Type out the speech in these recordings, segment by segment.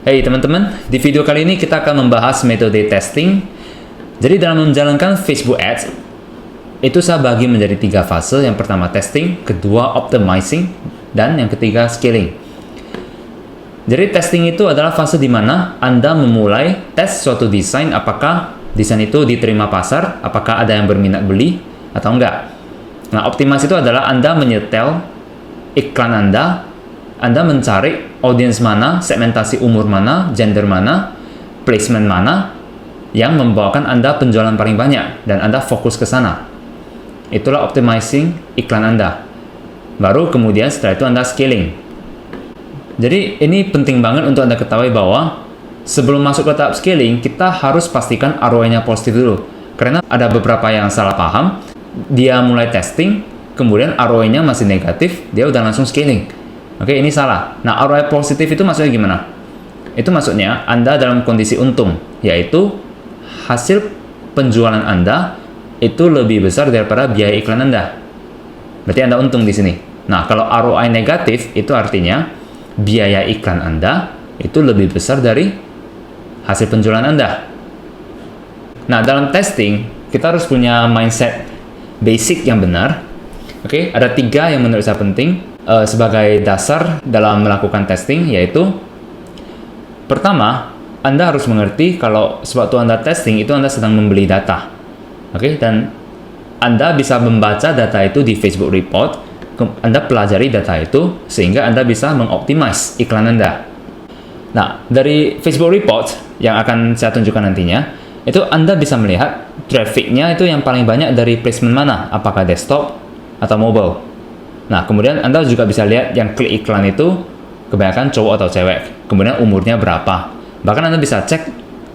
Hey teman-teman, di video kali ini kita akan membahas metode testing. Jadi dalam menjalankan Facebook Ads, itu saya bagi menjadi 3 fase. Yang pertama testing, kedua optimizing, dan yang ketiga scaling. Jadi testing itu adalah fase di mana Anda memulai tes suatu desain, apakah desain itu diterima pasar, apakah ada yang berminat beli atau enggak. Nah, optimize itu adalah Anda menyetel iklan Anda mencari audiens mana, segmentasi umur mana, gender mana, placement mana yang membawakan Anda penjualan paling banyak dan Anda fokus ke sana. Itulah optimizing iklan Anda. Baru kemudian setelah itu Anda scaling. Jadi ini penting banget untuk Anda ketahui bahwa sebelum masuk ke tahap scaling, kita harus pastikan ROI-nya positif dulu. Karena ada beberapa yang salah paham, dia mulai testing, kemudian ROI-nya masih negatif, dia udah langsung scaling. Oke, ini salah. Nah, ROI positif itu maksudnya gimana? Itu maksudnya Anda dalam kondisi untung, yaitu hasil penjualan Anda itu lebih besar daripada biaya iklan Anda. Berarti Anda untung di sini. Nah, kalau ROI negatif, itu artinya biaya iklan Anda itu lebih besar dari hasil penjualan Anda. Nah, dalam testing, kita harus punya mindset basic yang benar. Oke, ada 3 yang menurut saya penting sebagai dasar dalam melakukan testing, yaitu pertama, Anda harus mengerti kalau sewaktu Anda testing itu Anda sedang membeli data. Oke, dan Anda bisa membaca data itu di Facebook Report. Anda pelajari data itu sehingga Anda bisa mengoptimize iklan Anda. Nah, dari Facebook Report yang akan saya tunjukkan nantinya, itu Anda bisa melihat trafficnya itu yang paling banyak dari placement mana, apakah desktop atau mobile. Nah, kemudian Anda juga bisa lihat yang klik iklan itu kebanyakan cowok atau cewek, kemudian umurnya berapa. Bahkan Anda bisa cek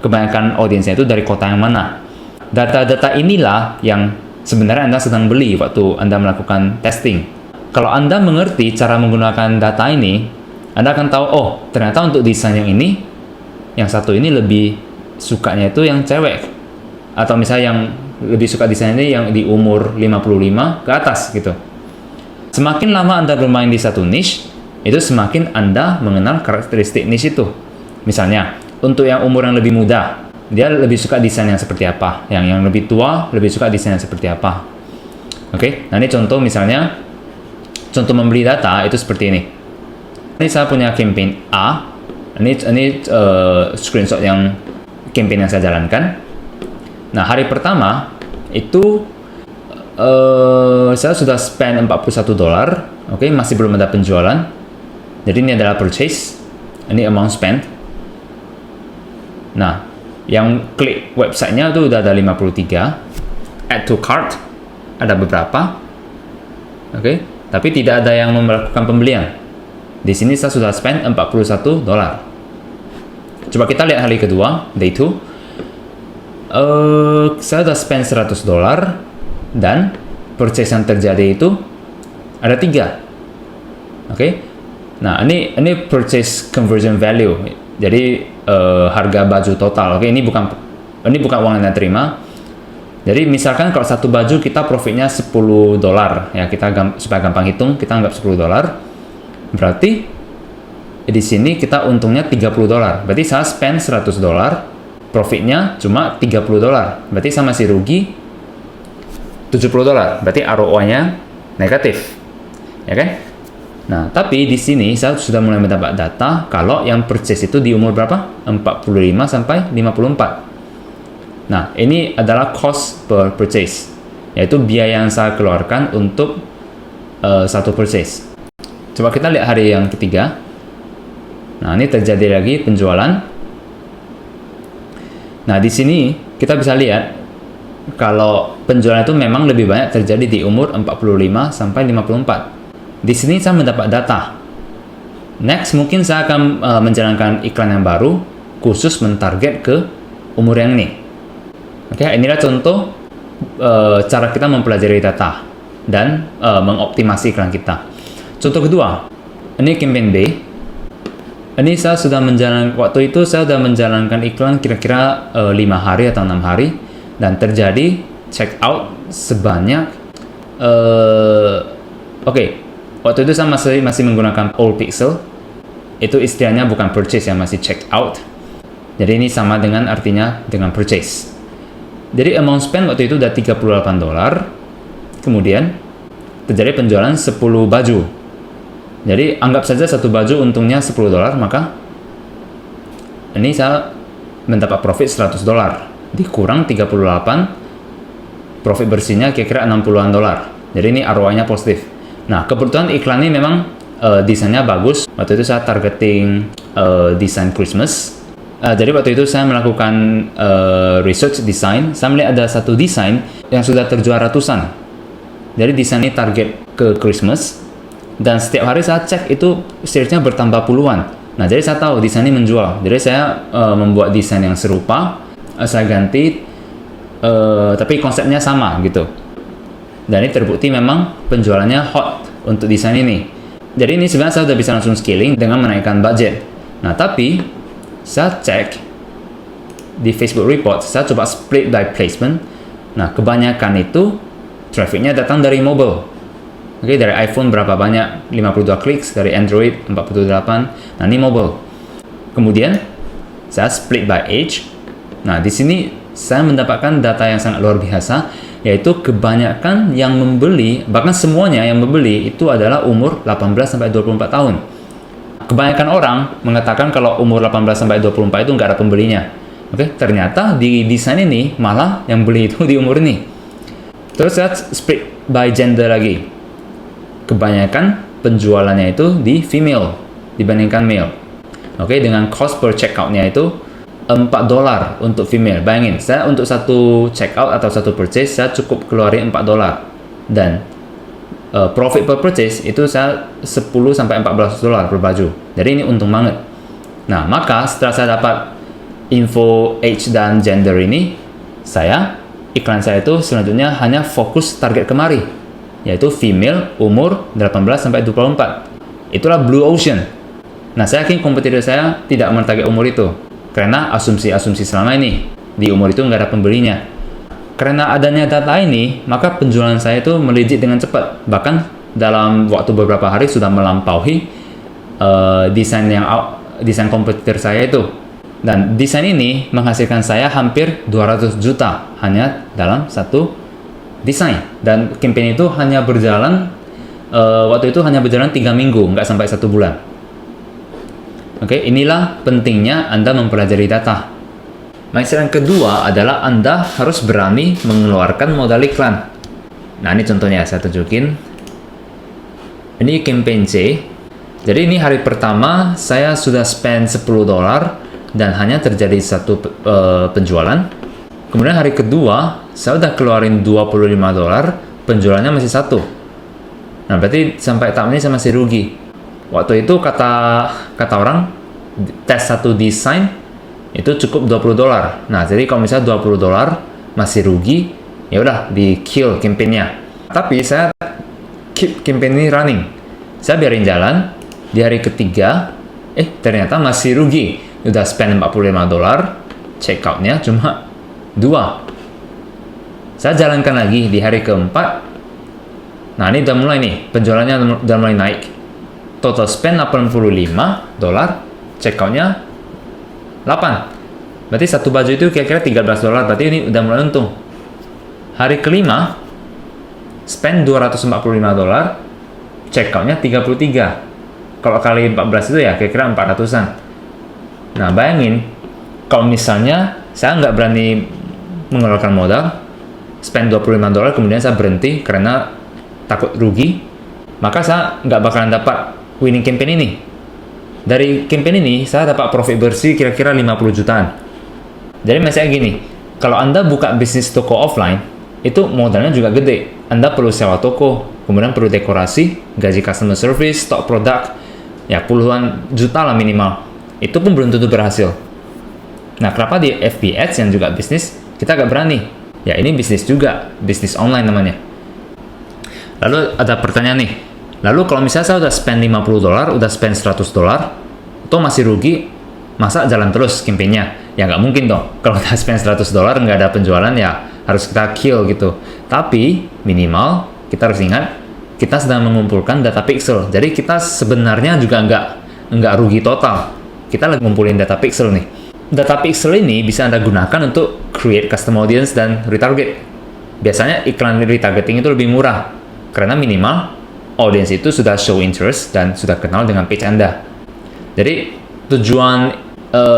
kebanyakan audiensnya itu dari kota yang mana. Data-data inilah yang sebenarnya Anda sedang beli waktu Anda melakukan testing. Kalau Anda mengerti cara menggunakan data ini, Anda akan tahu, oh, ternyata untuk desain yang ini, yang satu ini lebih sukanya itu yang cewek. Atau misalnya yang lebih suka desain ini yang di umur 55 ke atas gitu. Semakin lama Anda bermain di satu niche, itu semakin Anda mengenal karakteristik niche itu. Misalnya, untuk yang umur yang lebih muda, dia lebih suka desain yang seperti apa. Yang lebih tua, lebih suka desain yang seperti apa. Oke, nah ini contoh misalnya, contoh membeli data itu seperti ini. Ini saya punya campaign A. Ini screenshot yang campaign yang saya jalankan. Nah, hari pertama, itu saya sudah spend $41, oke, masih belum ada penjualan. Jadi ini adalah purchase, ini amount spent. Nah, yang klik websitenya itu udah ada 53, add to cart ada beberapa, oke, tapi tidak ada yang melakukan pembelian. Di sini saya sudah spend $41. Coba kita lihat hari kedua, day 2. Saya sudah spend $100. Dan purchase yang terjadi itu ada 3. Oke. Nah, ini purchase conversion value. Jadi harga baju total. Oke, ini bukan uang yang Anda terima. Jadi misalkan kalau satu baju kita profitnya $10, ya, kita supaya gampang hitung, kita anggap $10. Berarti di sini kita untungnya $30. Berarti saya spend $100, profitnya cuma $30. Berarti saya masih rugi $70, berarti ROI-nya negatif, ya kan? Nah, tapi di sini saya sudah mulai mendapat data kalau yang purchase itu di umur berapa? 45 sampai 54. Nah, ini adalah cost per purchase, yaitu biaya yang saya keluarkan untuk satu purchase. Coba kita lihat hari yang ketiga. Nah, ini terjadi lagi penjualan. Nah, di sini kita bisa lihat kalau penjualan itu memang lebih banyak terjadi di umur 45 sampai 54. Di sini saya mendapat data. Next, mungkin saya akan menjalankan iklan yang baru khusus mentarget ke umur yang ini. Oke, inilah contoh cara kita mempelajari data dan mengoptimasi iklan kita. Contoh kedua, ini campaign B. Ini saya sudah waktu itu saya sudah menjalankan iklan kira-kira 5 hari atau 6 hari. Dan terjadi check out sebanyak waktu itu saya masih menggunakan old pixel. itu istilahnya bukan purchase ya, masih check out. Jadi ini sama dengan artinya dengan purchase. Jadi amount spend waktu itu udah $38. Kemudian terjadi penjualan 10 baju. Jadi anggap saja satu baju untungnya $10, maka ini saya mendapat profit $100. Dikurang 38, profit bersihnya kira-kira $60-an. Jadi ini ROI-nya positif. Nah, kebetulan iklan ini memang desainnya bagus. Waktu itu saya targeting desain Christmas. Jadi waktu itu saya melakukan research design. Saya melihat ada satu desain yang sudah terjual ratusan. Jadi desain ini target ke Christmas. Dan setiap hari saya cek itu search-nya bertambah puluhan. Nah, jadi saya tahu desain ini menjual. Jadi saya membuat desain yang serupa. Saya ganti, tapi konsepnya sama gitu. Dan ini terbukti memang penjualannya hot untuk desain ini. Jadi ini sebenarnya saya sudah bisa langsung scaling dengan menaikkan budget. Nah, tapi saya cek di Facebook Report, saya coba split by placement. Nah, kebanyakan itu trafficnya datang dari mobile. Oke, dari iPhone berapa banyak? 52 kliks, dari Android 48. Nah, ini mobile. Kemudian saya split by age. Nah, di sini saya mendapatkan data yang sangat luar biasa, yaitu kebanyakan yang membeli, bahkan semuanya yang membeli itu adalah umur 18-24 tahun. Kebanyakan orang mengatakan kalau umur 18-24 itu nggak ada pembelinya. Oke, ternyata di desain ini malah yang beli itu di umur ini. Terus saya split by gender lagi. Kebanyakan penjualannya itu di female dibandingkan male. Oke, dengan cost per checkout-nya itu $4 untuk female. Bayangin, saya untuk satu checkout atau satu purchase saya cukup keluarin $4. Dan profit per purchase itu saya $10-14 per baju. Jadi ini untung banget. Nah, maka setelah saya dapat info age dan gender ini, iklan saya itu selanjutnya hanya fokus target kemari, yaitu female umur 18-24. Itulah blue ocean. Nah, saya yakin kompetitor saya tidak mentarget umur itu, karena asumsi-asumsi selama ini di umur itu nggak ada pembelinya. Karena adanya data ini, maka penjualan saya itu melejit dengan cepat. Bahkan dalam waktu beberapa hari sudah melampaui desain kompetitor saya itu. Dan desain ini menghasilkan saya hampir 200 juta hanya dalam satu desain. Dan campaign itu hanya berjalan, waktu itu hanya berjalan 3 minggu, nggak sampai 1 bulan. Oke, inilah pentingnya Anda mempelajari data. Mindset yang kedua adalah Anda harus berani mengeluarkan modal iklan. Nah, ini contohnya saya tunjukin. Ini campaign C. Jadi ini hari pertama saya sudah spend $10 dan hanya terjadi satu penjualan. Kemudian hari kedua saya udah keluarin $25, penjualannya masih 1. Nah, berarti sampai tahap ini saya masih rugi. Waktu itu kata orang tes satu desain itu cukup $20. Nah, jadi kalau misalnya $20 masih rugi, ya udah di kill campaign-nya. Tapi saya keep campaign ini running. Saya biarin jalan. Di hari ketiga, ternyata masih rugi. Udah spend $45, checkout-nya cuma 2. Saya jalankan lagi di hari keempat. Nah, ini udah mulai nih, penjualannya udah mulai naik. Total spend $85, checkout-nya 8. Berarti satu baju itu kira-kira $13. Berarti ini udah mulai untung. Hari kelima spend $245, checkout-nya 33. Kalau kali 14 itu ya kira-kira 400-an. Nah, bayangin kalau misalnya saya nggak berani mengeluarkan modal, spend $25, kemudian saya berhenti karena takut rugi, maka saya nggak bakalan dapat winning campaign ini. Dari campaign ini, saya dapat profit bersih kira-kira 50 jutaan. Jadi misalnya gini, kalau Anda buka bisnis toko offline, itu modalnya juga gede. Anda perlu sewa toko, kemudian perlu dekorasi, gaji customer service, stok produk, ya puluhan juta lah minimal. Itu pun belum tentu berhasil. Nah, kenapa di FB Ads yang juga bisnis, kita agak berani? Ya, ini bisnis juga, bisnis online namanya. Lalu ada pertanyaan nih, lalu kalau misalnya saya udah spend $50, udah spend $100, itu masih rugi, masa jalan terus campaign-nya? Ya nggak mungkin dong. Kalau udah spend $100 nggak ada penjualan, ya harus kita kill gitu. Tapi minimal kita harus ingat, kita sedang mengumpulkan data pixel. Jadi kita sebenarnya juga nggak rugi total. Kita lagi ngumpulin data pixel nih. Data pixel ini bisa Anda gunakan untuk create custom audience dan retarget. Biasanya iklan retargeting itu lebih murah, karena minimal audience itu sudah show interest dan sudah kenal dengan page Anda. Jadi tujuan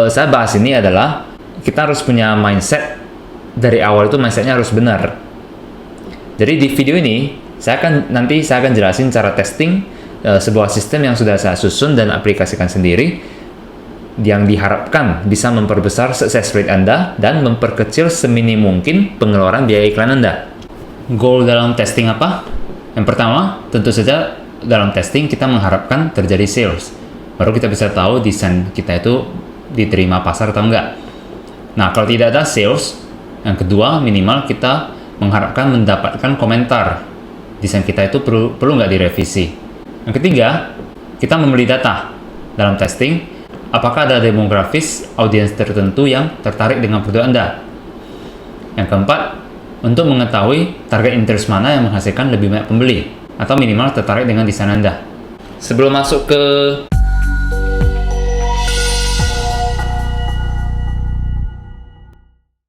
saya bahas ini adalah kita harus punya mindset dari awal, itu mindsetnya harus benar. Jadi di video ini saya akan jelasin cara testing sebuah sistem yang sudah saya susun dan aplikasikan sendiri, yang diharapkan bisa memperbesar success rate Anda dan memperkecil seminim mungkin pengeluaran biaya iklan Anda. Goal dalam testing apa? Yang pertama, tentu saja dalam testing kita mengharapkan terjadi sales. Baru kita bisa tahu desain kita itu diterima pasar atau enggak. Nah, kalau tidak ada sales, yang kedua minimal kita mengharapkan mendapatkan komentar. Desain kita itu perlu nggak direvisi. Yang ketiga, kita membeli data. Dalam testing, apakah ada demografis audiens tertentu yang tertarik dengan produk Anda? Yang keempat, untuk mengetahui target interest mana yang menghasilkan lebih banyak pembeli, atau minimal tertarik dengan desain Anda. Sebelum masuk ke